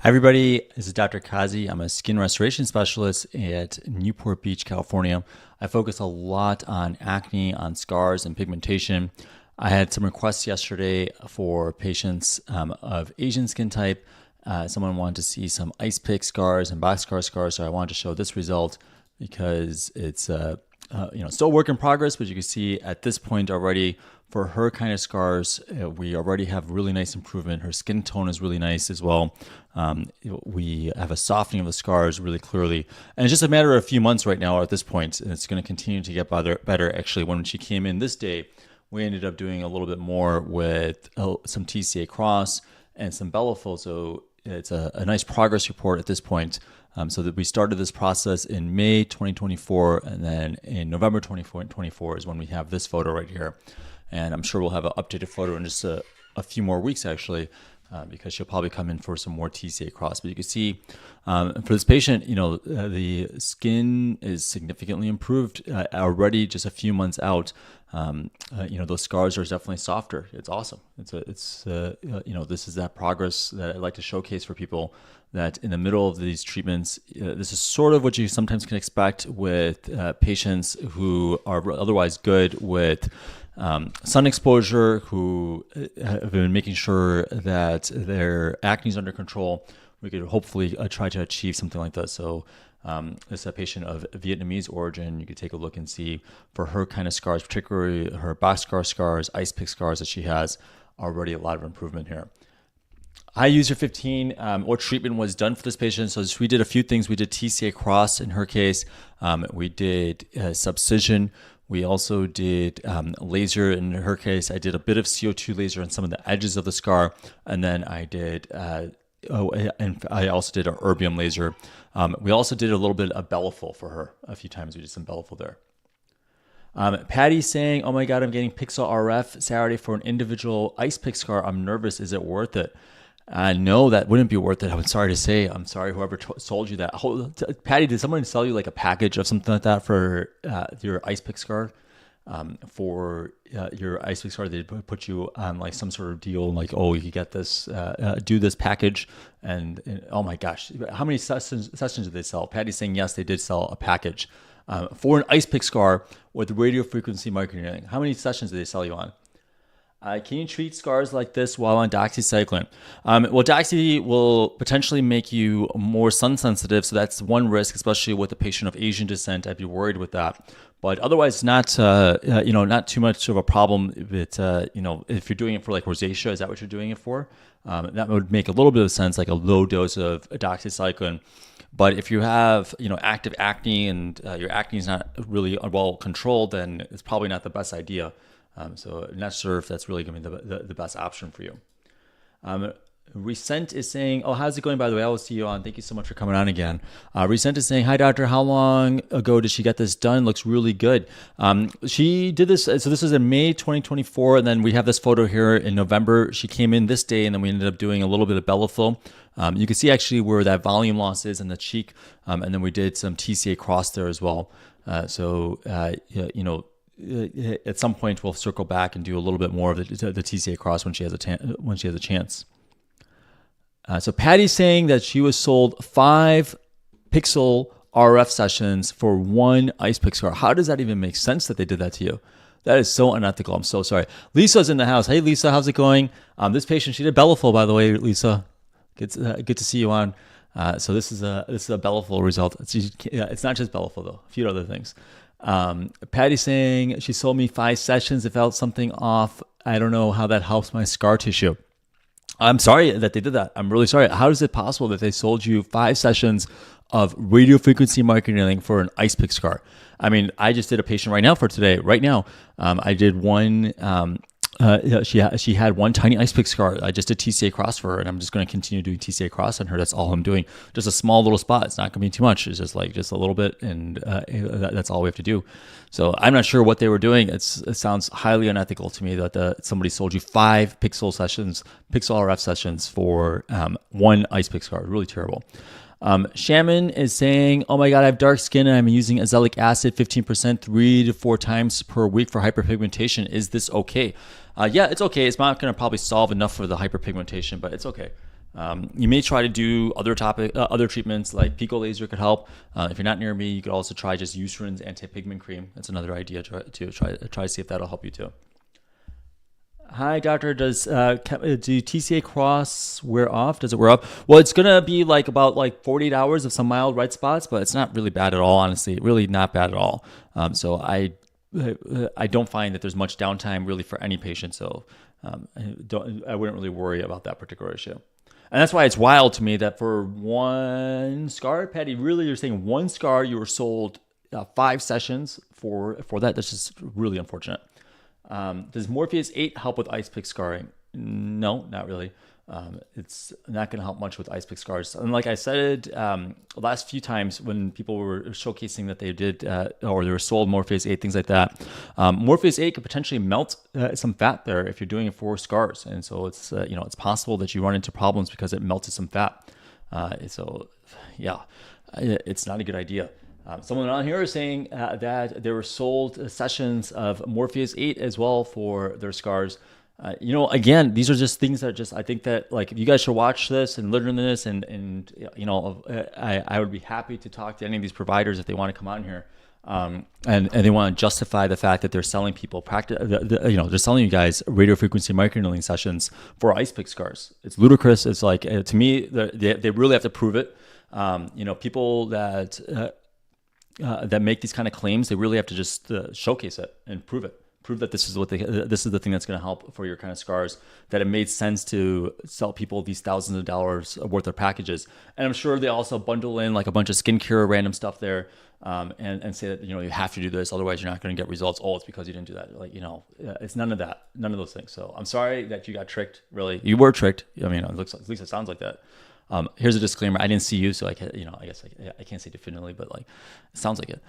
Hi everybody, this is Dr. Qazi. I'm a skin restoration specialist at Newport Beach, California. I focus a lot on acne, on scars, and pigmentation. I had some requests yesterday for patients of Asian skin type. Someone wanted to see some ice pick scars and Boxcar scars, so I wanted to show this result because it's still a work in progress, but you can see at this point already for her kind of scars, we already have really nice improvement. Her skin tone is really nice as well. We have a softening of the scars really clearly. And it's just a matter of a few months right now at this point, and it's going to continue to get better. Actually, when she came in this day, we ended up doing a little bit more with some TCA Cross and some Bellafill. So it's a nice progress report at this point. So that we started this process in May 2024, and then in November 2024 is when we have this photo right here. And I'm sure we'll have an updated photo in just a few more weeks, actually, because she'll probably come in for some more TCA Cross. But you can see for this patient, the skin is significantly improved already just a few months out. Those scars are definitely softer. It's awesome. This is that progress that I like to showcase for people, that in the middle of these treatments, this is sort of what you sometimes can expect with patients who are otherwise good with sun exposure, who have been making sure that their acne is under control. We could hopefully try to achieve something like this. So this is a patient of Vietnamese origin. You could take a look and see for her kind of scars, particularly her Boxcar scars, ice pick scars that she has, already a lot of improvement here. High user 15, what treatment was done for this patient? So we did a few things. We did TCA Cross in her case. We did Subcision. We also did laser in her case. I did a bit of CO2 laser on some of the edges of the scar. And then I did, and I also did an erbium laser. We also did a little bit of Bellafill for her. A few times we did some Bellafill there. Patty saying, oh my God, I'm getting Pixel RF Saturday for an individual ice pick scar. I'm nervous. Is it worth it? No, that wouldn't be worth it. I'm sorry to say. I'm sorry whoever sold you that. Patty, did someone sell you like a package of something like that for your ice pick scar? For your ice pick scar, they put you on like some sort of deal, like, oh, you get this, do this package, and oh my gosh, how many sessions did they sell? Patty's saying yes, they did sell a package for an ice pick scar with radio frequency microneedling. How many sessions did they sell you on? Can you treat scars like this while on Doxycycline? Well, Doxy will potentially make you more sun sensitive, so that's one risk, especially with a patient of Asian descent. I'd be worried with that. But otherwise, not too much of a problem. If you're doing it for like rosacea, is that what you're doing it for? That would make a little bit of sense, like a low dose of Doxycycline. But if you have active acne and your acne is not really well controlled, then it's probably not the best idea. So I'm not sure if that's really going to be the best option for you. Resent is saying, oh, how's it going, by the way? I will see you on. Thank you so much for coming on again. Resent is saying, hi, doctor. How long ago did she get this done? Looks really good. She did this. So this was in May 2024. And then we have this photo here in November. She came in this day, and then we ended up doing a little bit of Bellafill. You can see actually where that volume loss is in the cheek. And then we did some TCA Cross there as well. At some point we'll circle back and do a little bit more of the TCA Cross when she has a chance. So Patty's saying that she was sold 5 pixel RF sessions for 1 ice pick scar. How does that even make sense that they did that to you? That is so unethical. I'm so sorry. Lisa's in the house. Hey Lisa, how's it going? This patient, she did Bellafill, by the way. Lisa, good to see you on. So this is a Bellafill result. It's not just Bellafill though. A few other things. Patty saying she sold me 5 sessions. It felt something off. I don't know how that helps my scar tissue. I'm sorry that they did that. I'm really sorry. How is it possible that they sold you 5 sessions of radio frequency microneedling for an ice pick scar? I mean, I just did a patient right now for today. Right now, I did one. She had 1 tiny ice pick scar. I just did TCA Cross for her, and I'm just going to continue doing TCA Cross on her. That's all I'm doing. Just a small little spot. It's not going to be too much. It's just a little bit, and that's all we have to do. So I'm not sure what they were doing. It sounds highly unethical to me that somebody sold you 5 pixel RF sessions for 1 ice pick scar. Really terrible. Shaman is saying, oh my God, I have dark skin and I'm using azelaic acid 15% 3 to 4 times per week for hyperpigmentation. Is this okay? Yeah, it's okay. It's not going to probably solve enough for the hyperpigmentation, but it's okay. You may try to do other treatments like Pico laser could help. If you're not near me, you could also try just Eucerin's anti-pigment cream. That's another idea to try to see if that'll help you too. Hi, doctor. Do TCA Cross wear off? Does it wear off? Well, it's gonna be about 48 hours of some mild red spots, but it's not really bad at all. Honestly, really not bad at all. So I don't find that there's much downtime really for any patient. So I wouldn't really worry about that particular issue. And that's why it's wild to me that for one scar, Patty, really you're saying one scar you were sold 5 sessions for that. That's just really unfortunate. Does Morpheus 8 help with ice pick scarring? No, not really. It's not going to help much with ice pick scars. And like I said, the last few times when people were showcasing that they did, or they were sold Morpheus 8, things like that, Morpheus 8 could potentially melt some fat there if you're doing it for scars. And so it's, it's possible that you run into problems because it melted some fat. So yeah, it's not a good idea. Someone on here is saying that there were sold sessions of Morpheus 8 as well for their scars. Again, these are just things that I think that you guys should watch this and learn this, and I would be happy to talk to any of these providers if they want to come on here, and they want to justify the fact that they're selling people they're selling you guys radiofrequency microneedling sessions for ice pick scars. It's ludicrous. It's to me they really have to prove it. People that make these kind of claims, they really have to just showcase it and prove it. Prove that this is the thing that's going to help for your kind of scars, that it made sense to sell people these thousands of dollars worth of packages. And I'm sure they also bundle in a bunch of skincare random stuff there, and say that, you have to do this, otherwise you're not going to get results. Oh, it's because you didn't do that. It's none of that, none of those things. So I'm sorry that you got tricked. Really, you were tricked. I mean, at least it sounds like that. Here's a disclaimer. I didn't see you, so I guess I can't say definitively, but it sounds like it.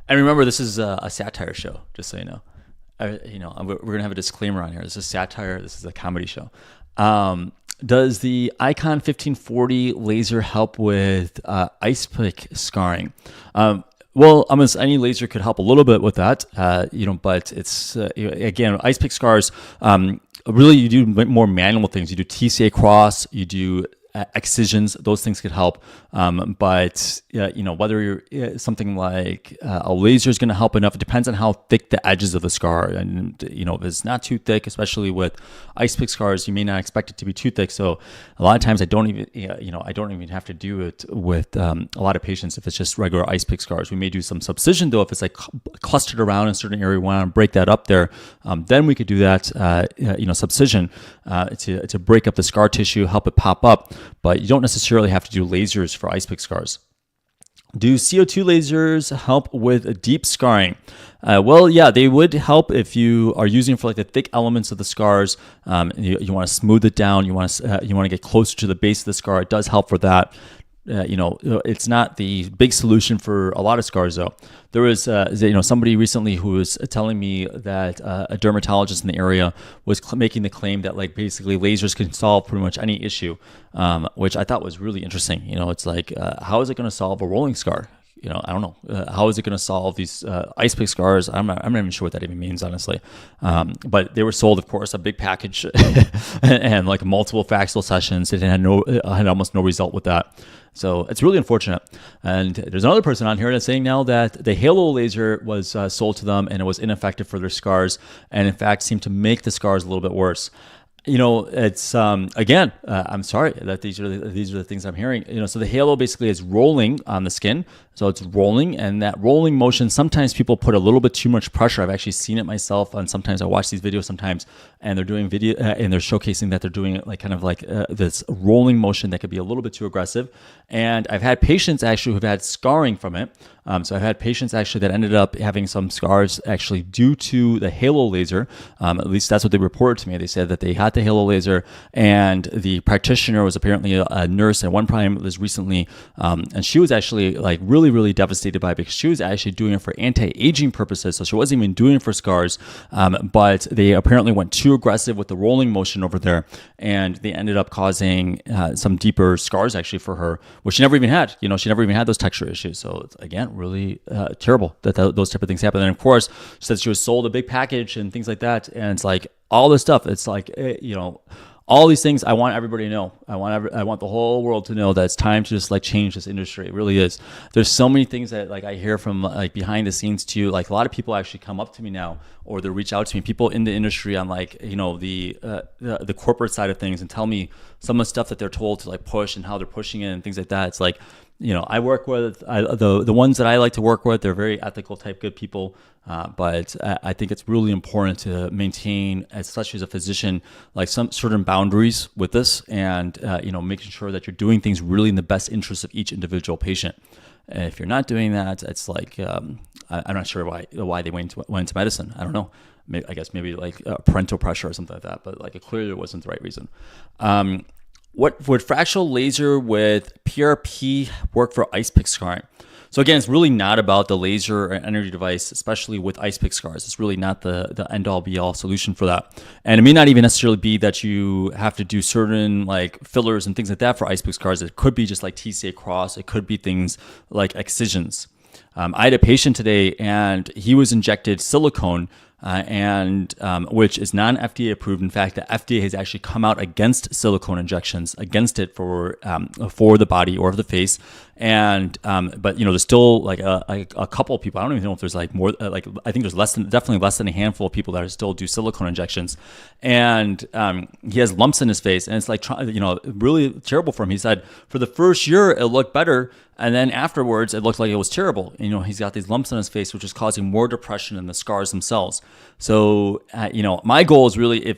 And remember, this is a satire show, just so you know. We're gonna have a disclaimer on here. This is satire. This is a comedy show. Does the Icon 1540 laser help with ice pick scarring? Well, any laser could help a little bit with that, but it's again, ice pick scars. Really, you do more manual things. You do TCA Cross, you do excisions. Those things could help. But whether you're something like a laser is going to help enough. It depends on how thick the edges of the scar. And if it's not too thick, especially with ice pick scars, you may not expect it to be too thick. So a lot of times I don't even have to do it with a lot of patients if it's just regular ice pick scars. We may do some subcision though if it's clustered around in a certain area. We want to break that up there. Then we could do that. Subcision to break up the scar tissue, help it pop up. But you don't necessarily have to do lasers for ice pick scars. Do CO2 lasers help with deep scarring? Well, yeah, they would help if you are using for the thick elements of the scars. You want to smooth it down. You want to get closer to the base of the scar. It does help for that. It's not the big solution for a lot of scars though. There was somebody recently who was telling me that a dermatologist in the area was making the claim that basically lasers can solve pretty much any issue, which I thought was really interesting. It's how is it going to solve a rolling scar? I don't know. How is it going to solve these ice pick scars? I'm not even sure what that even means, honestly. But they were sold, of course, a big package and multiple Fraxel sessions. It had almost no result with that. So it's really unfortunate. And there's another person on here that's saying now that the halo laser was sold to them and it was ineffective for their scars, and in fact seemed to make the scars a little bit worse. It's again, I'm sorry that these are the things I'm hearing. So the halo basically is rolling on the skin. So it's rolling, and that rolling motion, sometimes people put a little bit too much pressure. I've actually seen it myself, and sometimes I watch these videos sometimes, and they're doing video and they're showcasing that they're doing it this rolling motion that could be a little bit too aggressive. And I've had patients actually who've had scarring from it. So I've had patients actually that ended up having some scars actually due to the halo laser. At least that's what they reported to me. They said that they had the halo laser, and the practitioner was apparently a nurse at one time was recently, and she was actually really devastated by it because she was actually doing it for anti-aging purposes. So she wasn't even doing it for scars, but they apparently went too aggressive with the rolling motion over there, and they ended up causing some deeper scars actually for her, which she never even had. She never even had those texture issues. So it's, again, really terrible that those type of things happen. And of course, she said she was sold a big package and things like that, and it's all this stuff. It's All these things I want everybody to know. I want the whole world to know that it's time to just like change this industry. It really is. There's so many things that like I hear from like behind the scenes too. Like a lot of people actually come up to me now, or they reach out to me, people in the industry on like, you know, the corporate side of things, and tell me some of the stuff that they're told to like push and how they're pushing it and things like that. It's like, you know, I work with the ones that I like to work with. They're very ethical type good people, but I think it's really important to maintain, especially as a physician, like some certain boundaries with this, and you know, making sure that you're doing things really in the best interest of each individual patient. And if you're not doing that, it's like I'm not sure why they went into medicine. I don't know. I guess maybe like parental pressure or something like that, but like it clearly wasn't the right reason. What would fractional laser with PRP work for ice pick scarring? So again, it's really not about the laser or energy device, especially with ice pick scars. It's really not the end all be all solution for that. And it may not even necessarily be that you have to do certain like fillers and things like that for ice pick scars. It could be just like TCA Cross. It could be things like excisions. I had a patient today and he was injected silicone, which is non-FDA approved. In fact, the FDA has actually come out against silicone injections, against it for the body or the face. And but you know, there's still like a couple of people. I don't even know if there's like more. Like I think there's definitely less than a handful of people that still do silicone injections. And he has lumps in his face, and it's like, you know, really terrible for him. He said for the first year it looked better, and then afterwards it looked like it was terrible. You know, he's got these lumps on his face, which is causing more depression than the scars themselves. So you know, my goal is really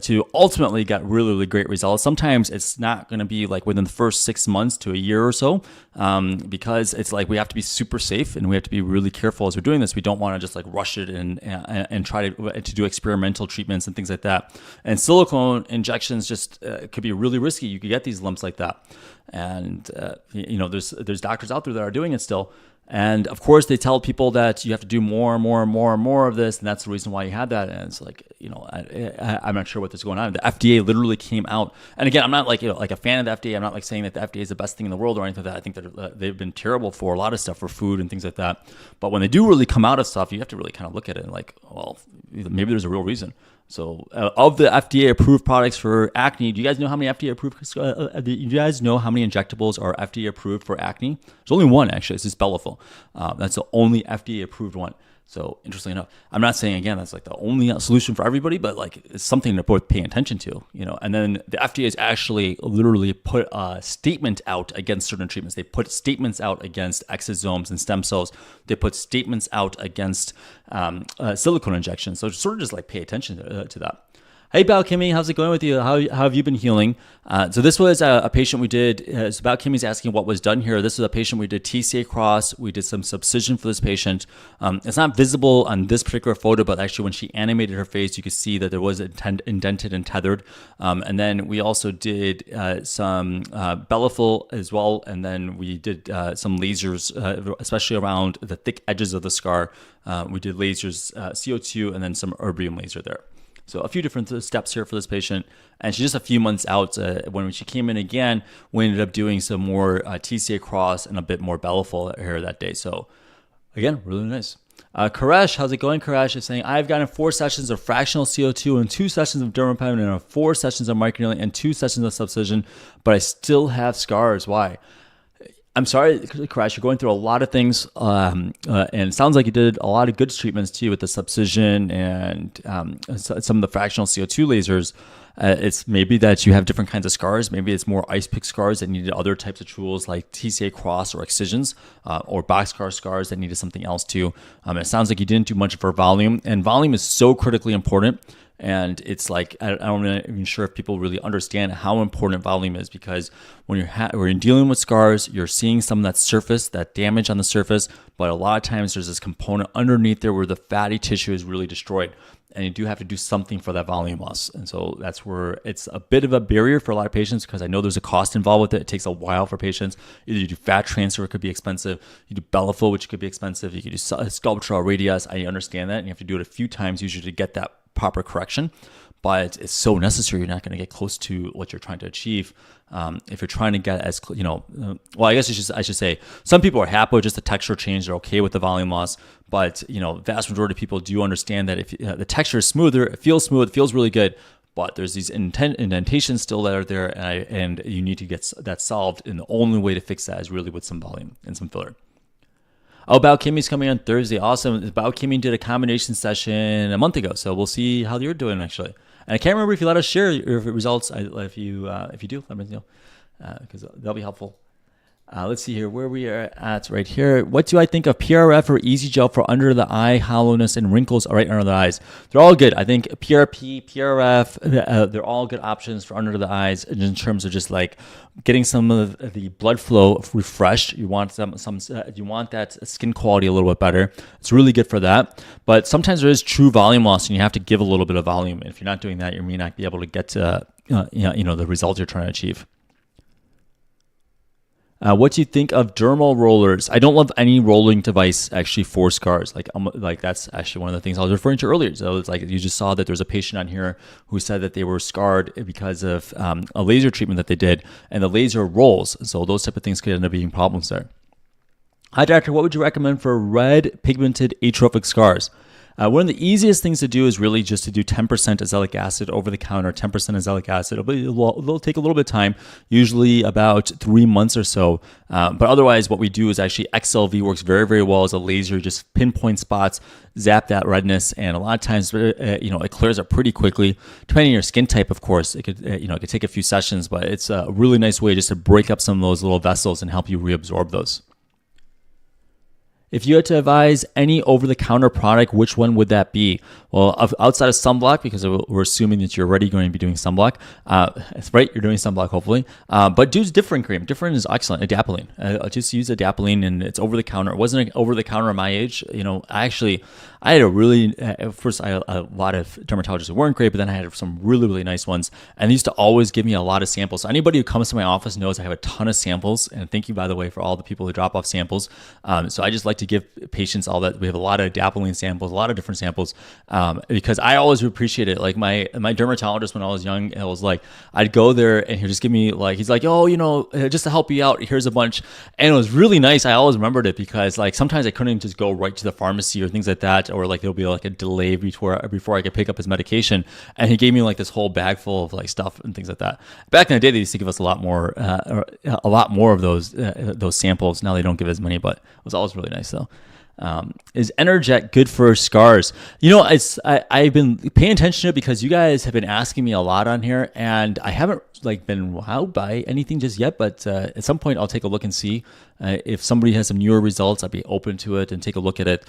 to ultimately get really, really great results. Sometimes it's not going to be like within the first 6 months to a year or so. Because it's like we have to be super safe and we have to be really careful as we're doing this. We don't want to just like rush it and try to do experimental treatments and things like that. And silicone injections just could be really risky. You could get these lumps like that. And you know, there's doctors out there that are doing it still. And of course, they tell people that you have to do more and more and more and more of this, and that's the reason why you had that. And it's like, you know, I'm not sure what is going on. The FDA literally came out, and again, I'm not like, you know, like a fan of the FDA. I'm not like saying that the FDA is the best thing in the world or anything like that. I think that they've been terrible for a lot of stuff, for food and things like that. But when they do really come out of stuff, you have to really kind of look at it and like, well, maybe there's a real reason. So of the FDA approved products for acne, do you guys know how many FDA approved? Do you guys know how many injectables are FDA approved for acne? There's only one actually. It's just Bellafill. That's the only FDA approved one. So interestingly enough, I'm not saying again that's like the only solution for everybody, but like it's something to both pay attention to, you know. And then the FDA has actually literally put a statement out against certain treatments. They put statements out against exosomes and stem cells. They put statements out against silicone injections. So sort of just like pay attention to that. Hey, Kimmy, how's it going with you? How have you been healing? So this was a patient we did. It's about Kimmy's asking what was done here. This was a patient we did TCA Cross. We did some subcision for this patient. It's not visible on this particular photo, but actually when she animated her face, you could see that there was indented and tethered. And then we also did some Bellafill as well. And then we did some lasers, especially around the thick edges of the scar. We did lasers, CO2, and then some erbium laser there. So a few different steps here for this patient. And she's just a few months out. When she came in again, we ended up doing some more TCA Cross and a bit more Bellafill here that day. So again, really nice. Koresh, how's it going? Koresh is saying, I've gotten 4 sessions of fractional CO2 and 2 sessions of dermapen and 4 sessions of microneedling and 2 sessions of subcision, but I still have scars. Why? I'm sorry, Crash, you're going through a lot of things, and it sounds like you did a lot of good treatments too with the subcision and some of the fractional CO2 lasers. It's maybe that you have different kinds of scars. Maybe it's more ice pick scars that needed other types of tools like TCA Cross or excisions, or Boxcar scars that needed something else too. It sounds like you didn't do much for volume, and volume is so critically important. And it's like, I'm not even sure if people really understand how important volume is, because when you're dealing with scars, you're seeing some of that surface, that damage on the surface, but a lot of times there's this component underneath there where the fatty tissue is really destroyed. And you do have to do something for that volume loss. And so that's where it's a bit of a barrier for a lot of patients, because I know there's a cost involved with it. It takes a while for patients. Either you do fat transfer, it could be expensive. You do Bellafill, which could be expensive. You could do Sculptra or Redness. I understand that. And you have to do it a few times usually to get that proper correction, but it's so necessary. You're not going to get close to what you're trying to achieve if you're trying to get as, you know, well, I guess I should say some people are happy with just the texture change. They're okay with the volume loss, but you know, vast majority of people do understand that if the texture is smoother, it feels smooth, it feels really good, but there's these indentations still that are there, and you need to get that solved. And the only way to fix that is really with some volume and some filler. Oh, Biochemy's coming on Thursday. Awesome. Biochemy did a combination session a month ago, so we'll see how you're doing actually. And I can't remember if you let us share your results. If you do, let me know, because that'll be helpful. Let's see here where we are at right here. What do I think of PRF or EasyGel for under the eye hollowness and wrinkles right under the eyes? They're all good. I think PRP, PRF, they're all good options for under the eyes in terms of just like getting some of the blood flow refreshed. You want you want that skin quality a little bit better. It's really good for that. But sometimes there is true volume loss, and you have to give a little bit of volume. And if you're not doing that, you may not be able to get to the results you're trying to achieve. What do you think of dermal rollers? I don't love any rolling device actually for scars. Like that's actually one of the things I was referring to earlier. So it's like you just saw that there's a patient on here who said that they were scarred because of a laser treatment that they did, and the laser rolls. So those type of things could end up being problems there. Hi, doctor. What would you recommend for red pigmented atrophic scars? One of the easiest things to do is really just to do 10% azelaic acid over the counter, 10% azelaic acid. It'll take a little bit of time, usually about 3 months or so. But otherwise, what we do is actually XLV works very, very well as a laser, just pinpoint spots, zap that redness, and a lot of times, it clears up pretty quickly. Depending on your skin type, of course, it could take a few sessions, but it's a really nice way just to break up some of those little vessels and help you reabsorb those. If you had to advise any over-the-counter product, which one would that be? Well, outside of sunblock, because we're assuming that you're already going to be doing sunblock. That's right, you're doing sunblock, hopefully. But do different cream. Different is excellent. Adapalene. Just use Adapalene, and it's over-the-counter. It wasn't over-the-counter at my age. I had a lot of dermatologists who weren't great, but then I had some really, really nice ones. And they used to always give me a lot of samples. So anybody who comes to my office knows I have a ton of samples. And thank you, by the way, for all the people who drop off samples. So I just like to give patients all that. We have a lot of Adapalene samples, a lot of different samples, because I always appreciate it. Like my dermatologist when I was young, it was like, I'd go there and he'd just give me he's like, just to help you out, here's a bunch. And it was really nice. I always remembered it because sometimes I couldn't just go right to the pharmacy or things like that. Or there'll be a delay before I could pick up his medication, and he gave me this whole bag full of stuff and things like that. Back in the day, they used to give us a lot more of those samples. Now they don't give as many, but it was always really nice though. Is Energet good for scars? I've been paying attention to it because you guys have been asking me a lot on here, and I haven't been wowed by anything just yet, but at some point I'll take a look and see if somebody has some newer results. I'd be open to it and take a look at it.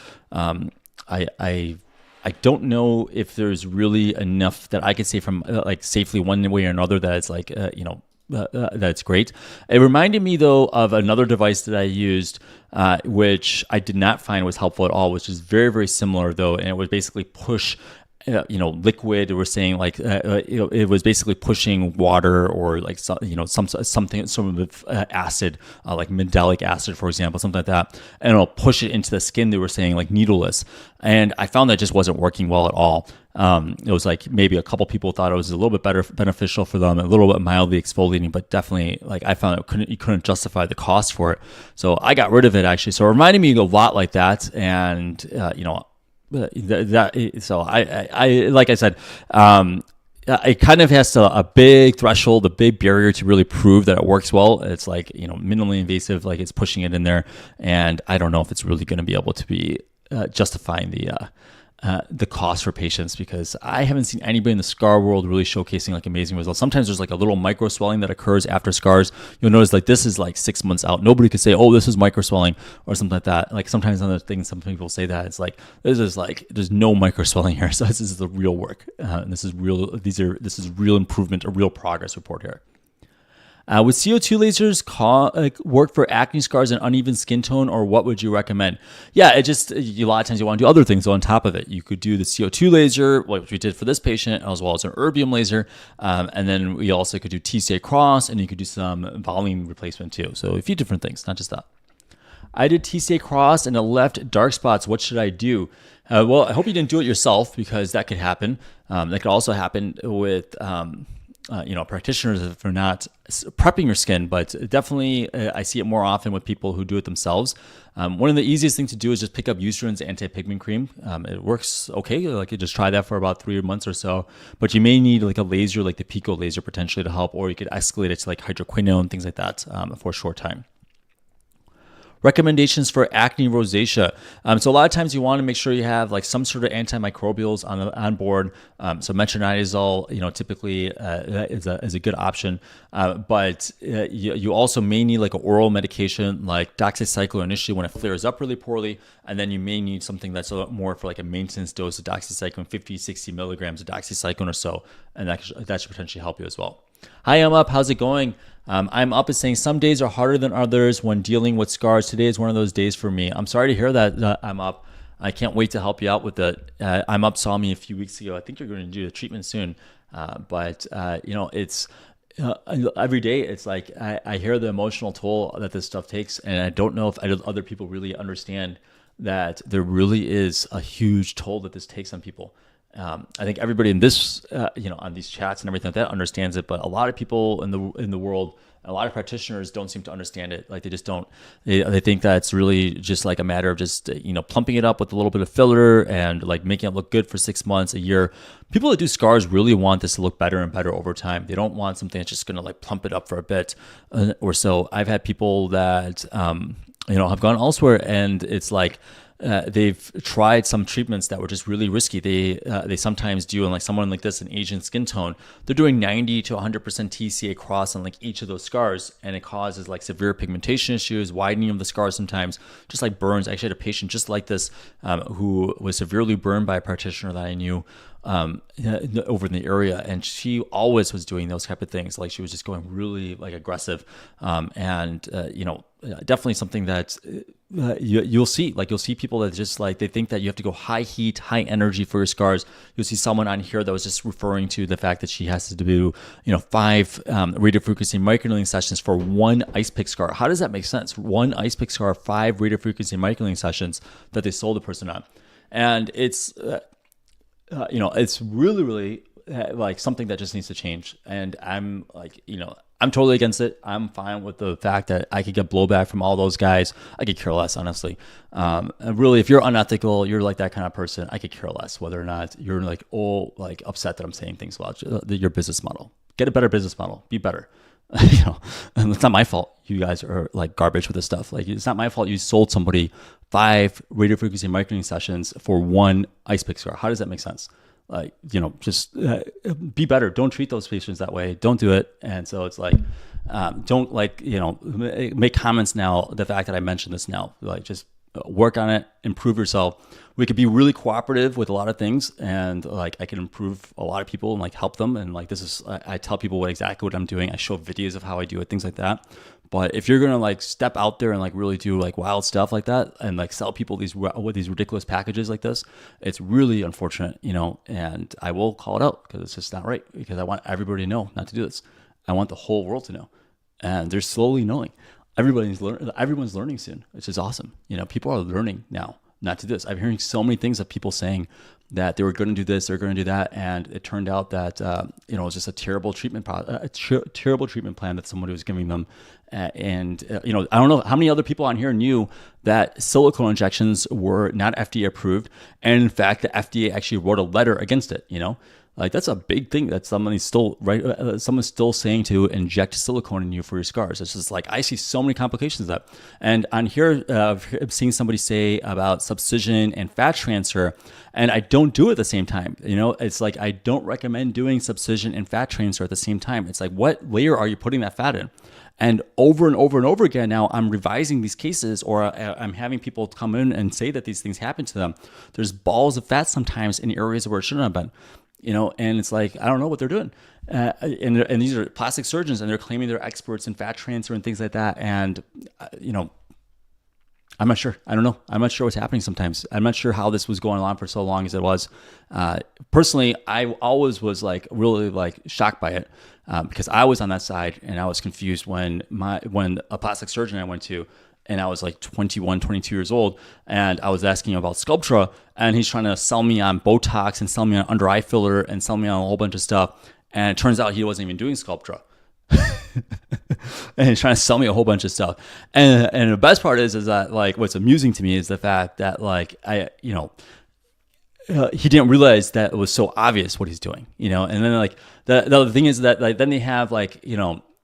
I don't know if there's really enough that I could say from safely one way or another that it's that's great. It reminded me though of another device that I used, which I did not find was helpful at all, which is very, very similar though, and it would basically push liquid. We're saying it was basically pushing water or something, some of acid, like mandelic acid, for example, something like that, and it'll push it into the skin. They were saying needleless, and I found that just wasn't working well at all. It was maybe a couple people thought it was a little bit beneficial for them, a little bit mildly exfoliating, but definitely I found you couldn't justify the cost for it. So I got rid of it actually. So it reminded me a lot like that, and so I like I said, it kind of has a big threshold, a big barrier to really prove that it works well. It's minimally invasive, it's pushing it in there, and I don't know if it's really going to be able to be justifying the cost for patients, because I haven't seen anybody in the scar world really showcasing amazing results. Sometimes there's a little micro swelling that occurs after scars. You'll notice this is 6 months out. Nobody could say, oh, this is micro swelling or something like that. Sometimes on the things, some people say that it's this is there's no micro swelling here. So this is the real work. And this is real. This is real improvement, a real progress report here. Would CO2 lasers work for acne scars and uneven skin tone, or what would you recommend? Yeah, a lot of times you want to do other things on top of it. You could do the CO2 laser, which we did for this patient, as well as an erbium laser. And then we also could do TCA Cross, and you could do some volume replacement too. So a few different things, not just that. I did TCA Cross and it left dark spots. What should I do? Well, I hope you didn't do it yourself, because that could happen. That could also happen with practitioners if you're not prepping your skin, but definitely I see it more often with people who do it themselves. One of the easiest things to do is just pick up Eucerin's anti-pigment cream. It works okay. Like you just try that for about 3 months or so, but you may need like a laser, like the Pico laser potentially to help, or you could escalate it to like hydroquinone, things like that for a short time. Recommendations for acne rosacea. So a lot of times you want to make sure you have like some sort of antimicrobials on board. So metronidazole, typically is a good option. But you also may need like an oral medication like doxycycline initially when it flares up really poorly. And then you may need something that's a lot more for like a maintenance dose of doxycycline, 50, 60 milligrams of doxycycline or so. And that should potentially help you as well. Hi, I'm Up. How's it going? I'm Up is saying some days are harder than others when dealing with scars. Today is one of those days for me. I'm sorry to hear that. I'm Up. I can't wait to help you out with it. I'm Up saw me a few weeks ago. I think you're going to do the treatment soon. But it's every day. It's like I hear the emotional toll that this stuff takes, and I don't know if other people really understand that there really is a huge toll that this takes on people. I think everybody in this, on these chats and everything like that understands it, but a lot of people in the world, a lot of practitioners don't seem to understand it. Like they just don't. They think that it's really just like a matter of just plumping it up with a little bit of filler and like making it look good for 6 months, a year. People that do scars really want this to look better and better over time. They don't want something that's just going to like plump it up for a bit or so. I've had people that have gone elsewhere, and it's like. They've tried some treatments that were just really risky. They sometimes do, and like someone like this, an Asian skin tone, they're doing 90 to 100% TCA Cross on like each of those scars, and it causes like severe pigmentation issues, widening of the scars sometimes, just like burns. I actually had a patient just like this who was severely burned by a practitioner that I knew over in the area, and she always was doing those type of things. Like she was just going really like aggressive, definitely something that you'll see. Like you'll see people that just like they think that you have to go high heat, high energy for your scars. You'll see someone on here that was just referring to the fact that she has to do 5 radiofrequency microneedling sessions for one ice pick scar. How does that make sense? One ice pick scar, 5 radiofrequency microneedling sessions that they sold the person on, and it's it's really, really like something that just needs to change. And I'm like, I'm totally against it. I'm fine with the fact that I could get blowback from all those guys. I could care less, honestly. Really, if you're unethical, you're like that kind of person, I could care less whether or not you're like, upset that I'm saying things about your business model. Get a better business model. Be better. And it's not my fault you guys are like garbage with this stuff. Like it's not my fault you sold somebody 5 radiofrequency microneedling sessions for one ice pick scar. How does that make sense? Like, just be better. Don't treat those patients that way. Don't do it. And so it's like, don't like, make comments now. The fact that I mentioned this now, like just work on it, improve yourself. We could be really cooperative with a lot of things, and like I can improve a lot of people and like help them. And like I tell people exactly what I'm doing. I show videos of how I do it, things like that. But if you're gonna like step out there and like really do like wild stuff like that and like sell people these ridiculous packages like this, it's really unfortunate, And I will call it out because it's just not right. Because I want everybody to know not to do this. I want the whole world to know, and they're slowly knowing. Everyone's learning soon, which is awesome. People are learning now not to do this. I'm hearing so many things of people saying that they were going to do this, they're going to do that, and it turned out that it was just a terrible treatment plan that somebody was giving them. I don't know how many other people on here knew that silicone injections were not FDA approved, and in fact, the FDA actually wrote a letter against it. Like that's a big thing that someone's still saying to inject silicone in you for your scars. It's just like I see so many complications of that. And on here, I've seen somebody say about subcision and fat transfer, and I don't do it at the same time. It's like I don't recommend doing subcision and fat transfer at the same time. It's like, what layer are you putting that fat in? And over and over and over again, now I'm revising these cases, or I'm having people come in and say that these things happen to them. There's balls of fat sometimes in areas where it shouldn't have been. And it's like, I don't know what they're doing. And these are plastic surgeons, and they're claiming they're experts in fat transfer and things like that. And, I'm not sure. I don't know. I'm not sure what's happening sometimes. I'm not sure how this was going on for so long as it was. Personally, I always was like really like shocked by it because I was on that side, and I was confused when a plastic surgeon I went to, and I was like 21, 22 years old, and I was asking him about Sculptra, and he's trying to sell me on Botox and sell me on under eye filler and sell me on a whole bunch of stuff. And it turns out he wasn't even doing Sculptra. And he's trying to sell me a whole bunch of stuff. And the best part is that like what's amusing to me is the fact that like he didn't realize that it was so obvious what he's doing, And then like the other thing is that like then they have like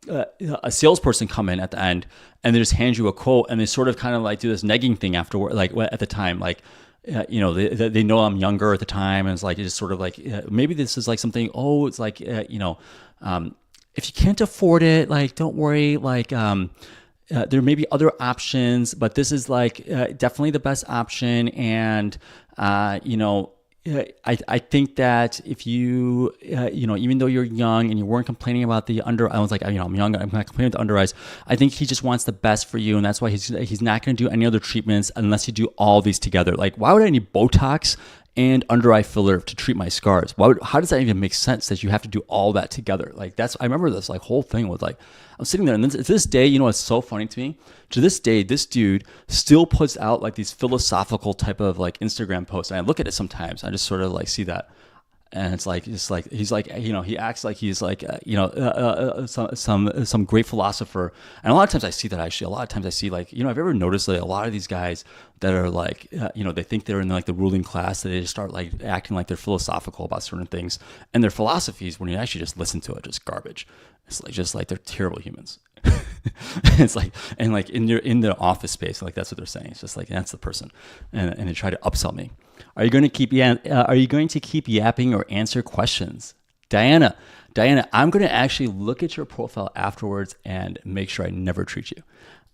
a salesperson come in at the end and they just hand you a quote and they sort of kind of like do this negging thing afterward, like at the time, like. They know I'm younger at the time, and it's like it's just sort of like maybe this is like something. Oh, it's like if you can't afford it, like don't worry, like there may be other options, but this is like definitely the best option, and I think that if you, even though you're young and you weren't complaining about the under, I was like, I'm young, I'm not complaining about the under eyes. I think he just wants the best for you. And that's why he's not going to do any other treatments unless you do all these together. Like, why would I need Botox and under eye filler to treat my scars? How does that even make sense that you have to do all that together? Like I remember this like whole thing was like, I'm sitting there and to this day, it's so funny to me. To this day, this dude still puts out like these philosophical type of like Instagram posts. And I look at it sometimes. I just sort of like see that. And it's like, he's like, he acts like he's like, some great philosopher. And a lot of times I see that actually, a lot of times I see like, I've ever noticed that a lot of these guys that are like, they think they're in like the ruling class, that they just start like acting like they're philosophical about certain things. And their philosophies, when you actually just listen to it, just garbage. It's like, just like they're terrible humans. It's like, and like in their office space, like that's what they're saying. It's just like, that's the person. And they try to upsell me. Are you going to keep yapping or answer questions? Diana, I'm going to actually look at your profile afterwards and make sure I never treat you.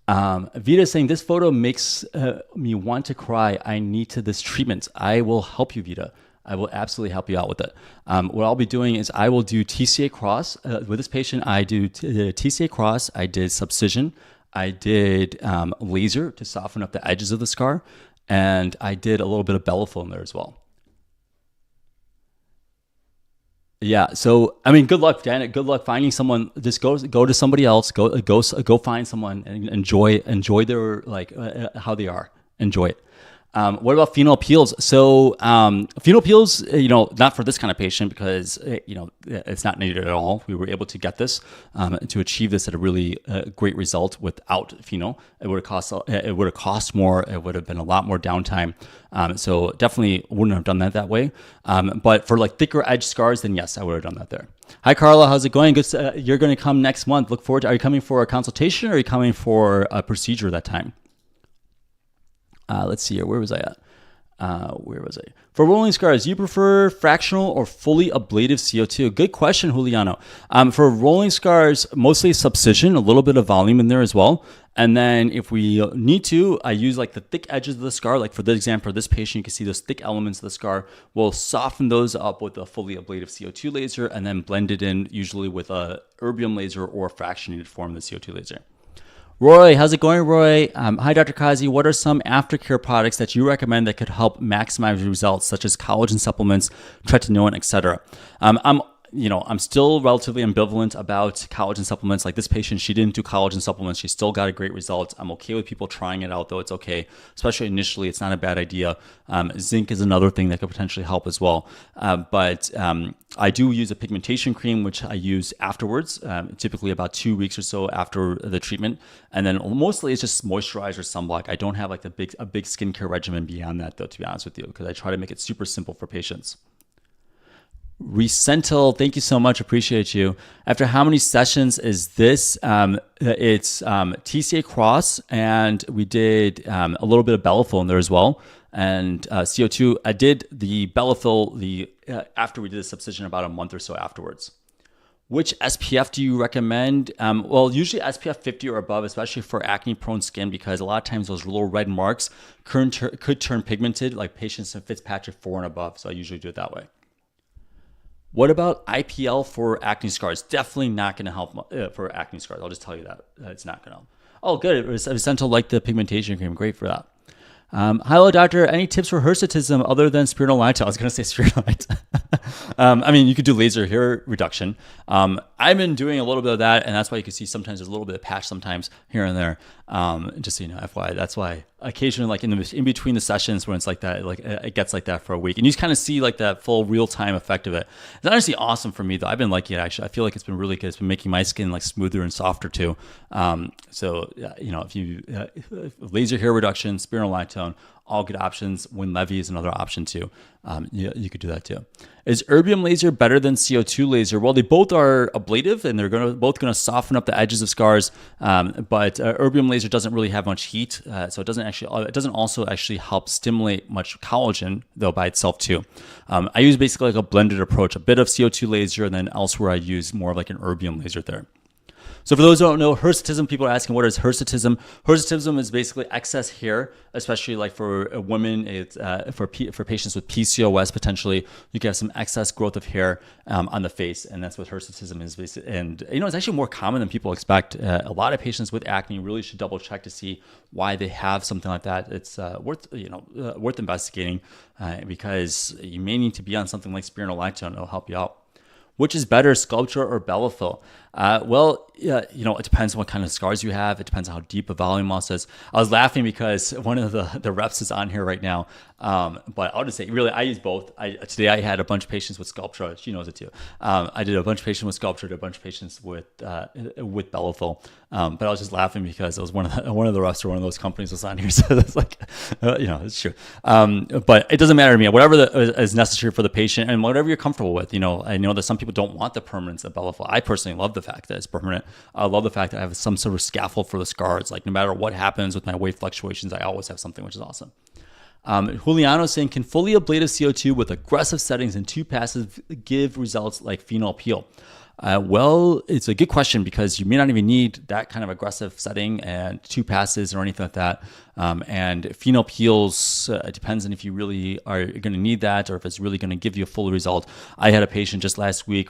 Vita is saying, this photo makes me want to cry. I need this treatment. I will help you, Vita. I will absolutely help you out with it. What I'll be doing is I will do TCA Cross. With this patient, I do TCA Cross. I did Subcision. I did laser to soften up the edges of the scar. And I did a little bit of Bellafill in there as well. Yeah, so I mean, good luck, Janet. Good luck finding someone. Just go to somebody else. Go find someone and enjoy their how they are. Enjoy it. What about Phenol peels? So Phenol peels, not for this kind of patient because it's not needed at all. We were able to get this to achieve this at a really great result without Phenol. It would have cost more. It would have been a lot more downtime. So definitely wouldn't have done that way. But for like thicker edge scars, then yes, I would have done that there. Hi Carla, how's it going? Good. You're going to come next month. Look forward to. Are you coming for a consultation or are you coming for a procedure that time? Let's see here. Where was I at? For rolling scars, do you prefer fractional or fully ablative CO2? Good question, Juliano. For rolling scars, mostly Subcision, a little bit of volume in there as well. And then if we need to, I use like the thick edges of the scar. Like for this example, for this patient, you can see those thick elements of the scar. We'll soften those up with a fully ablative CO2 laser and then blend it in usually with a erbium laser or a fractionated form of the CO2 laser. Roy, how's it going, Roy? Hi, Dr. Qazi. What are some aftercare products that you recommend that could help maximize results, such as collagen supplements, tretinoin, etc.? I'm still relatively ambivalent about collagen supplements. Like this patient, she didn't do collagen supplements. She still got a great result. I'm okay with people trying it out, though. It's okay, especially initially. It's not a bad idea. Zinc is another thing that could potentially help as well. But I do use a pigmentation cream, which I use afterwards, typically about 2 weeks or so after the treatment. And then mostly it's just moisturizer, sunblock. I don't have like a big skincare regimen beyond that, though, to be honest with you, because I try to make it super simple for patients. Recental, thank you so much. Appreciate you. After how many sessions is this? It's TCA Cross, and we did a little bit of Bellafill in there as well. And CO2, I did the Bellafill after we did the Subcision about a month or so afterwards. Which SPF do you recommend? Well, usually SPF 50 or above, especially for acne-prone skin, because a lot of times those little red marks could turn pigmented, like patients in Fitzpatrick 4 and above. So I usually do it that way. What about IPL for acne scars? Definitely not going to help for acne scars. I'll just tell you that. It's not going to help. Oh, good. It was essential like the pigmentation cream. Great for that. Hello, doctor. Any tips for hirsutism other than spironolactone? I was going to say spironolactone. I mean, you could do laser hair reduction. I I've been doing a little bit of that, and that's why you can see sometimes there's a little bit of patch sometimes here and there. Just so you know, FYI, that's why occasionally, like in between the sessions when it's like that, like it gets like that for a week, and you just kind of see like that full real time effect of it. It's honestly awesome for me though. I've been liking it actually. I feel like it's been really good. It's been making my skin like smoother and softer too. So you know, if you laser hair reduction, spironolactone, all good options. Winlevi is another option too. You could do that too. Is erbium laser better than CO2 laser? Well, they both are ablative, and they're both going to soften up the edges of scars. But erbium laser doesn't really have much heat, so it doesn't also actually help stimulate much collagen though by itself too. I use basically like a blended approach, a bit of CO2 laser, and then elsewhere I use more of like an erbium laser there. So for those who don't know, hirsutism, people are asking, what is hirsutism? Hirsutism is basically excess hair, especially like for women. It's for patients with PCOS, potentially, you can have some excess growth of hair on the face, and that's what hirsutism is. Basically. And you know, it's actually more common than people expect. A lot of patients with acne really should double check to see why they have something like that. It's worth investigating because you may need to be on something like spironolactone. It'll help you out. Which is better, Sculptra or Bellafill? Well, you know, it depends on what kind of scars you have. It depends on how deep a volume loss is. I was laughing because one of the reps is on here right now. But I'll just say, really, I use both. Today I had a bunch of patients with Sculptra. She knows it too. I did a bunch of patients with Sculptra, did a bunch of patients with Bellafill. But I was just laughing because it was one of the reps or one of those companies was on here. So that's like, you know, it's true. But it doesn't matter to me. Whatever is necessary for the patient and whatever you're comfortable with. You know, I know that some people don't want the permanence of Bellafill. I personally love the fact that it's permanent. I love the fact that I have some sort of scaffold for the scars. Like no matter what happens with my weight fluctuations, I always have something, which is awesome. Juliano saying, can fully ablative CO2 with aggressive settings and 2 passes give results like phenol peel? Well, it's a good question because you may not even need that kind of aggressive setting and 2 passes or anything like that. And phenol peels, it depends on if you really are going to need that or if it's really going to give you a full result. I had a patient just last week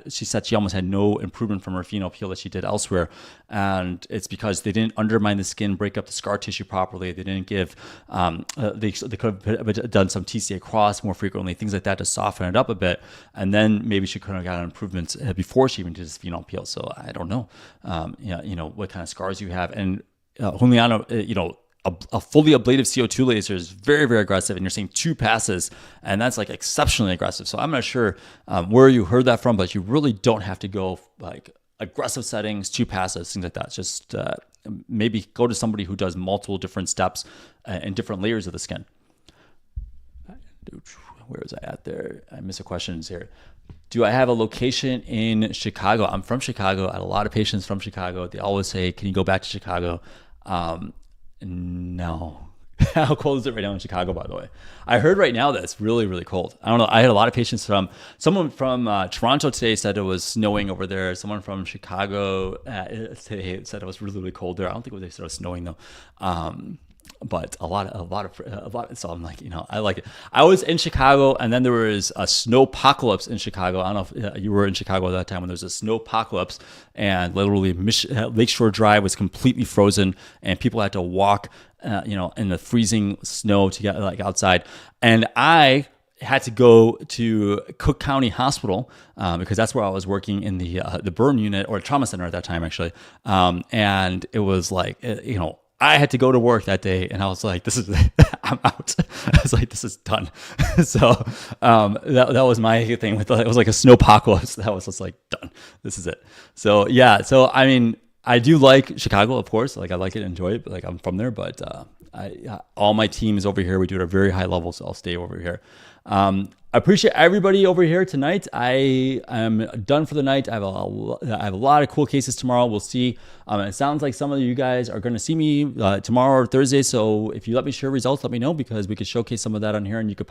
she said she almost had no improvement from her phenol peel that she did elsewhere. And it's because they didn't undermine the skin, break up the scar tissue properly. They didn't give, they could have done some TCA Cross more frequently, things like that to soften it up a bit. And then maybe she could have gotten improvements before she even did this phenol peel. So I don't know, you know, what kind of scars you have. And Juliano, you know, a fully ablative CO2 laser is very, very aggressive, and you're seeing 2 passes, and that's like exceptionally aggressive. So I'm not sure where you heard that from, but you really don't have to go like aggressive settings, 2 passes, things like that. It's just maybe go to somebody who does multiple different steps and different layers of the skin. Where was I at there? I missed a question here. Do I have a location in Chicago? I'm from Chicago. I have a lot of patients from Chicago. They always say, can you go back to Chicago? No. How cold is it right now in Chicago, by the way? I heard right now that it's really, really cold. I don't know. I had a lot of patients someone from Toronto today said it was snowing over there. Someone from Chicago today said it was really, really cold there. I don't think they said it was snowing though. But a lot. So I'm like, you know, I like it. I was in Chicago, and then there was a snowpocalypse in Chicago. I don't know if you were in Chicago at that time when there was a snowpocalypse, and literally Lakeshore Drive was completely frozen, and people had to walk, you know, in the freezing snow to get like outside. And I had to go to Cook County Hospital because that's where I was working in the burn unit or trauma center at that time, actually. And it was like, you know, I had to go to work that day, and I was like, I'm out. I was like, this is done. So that was my thing with it was like a snowpocalypse. That was just like, done. This is it. So yeah. So I mean, I do like Chicago, of course. Like I like it, enjoy it. But like I'm from there, but all my team is over here. We do it at a very high level, so I'll stay over here. I appreciate everybody over here tonight. I am done for the night. I have a lot of cool cases tomorrow. We'll see. It sounds like some of you guys are going to see me tomorrow or Thursday. So if you let me share results, let me know because we could showcase some of that on here, and you could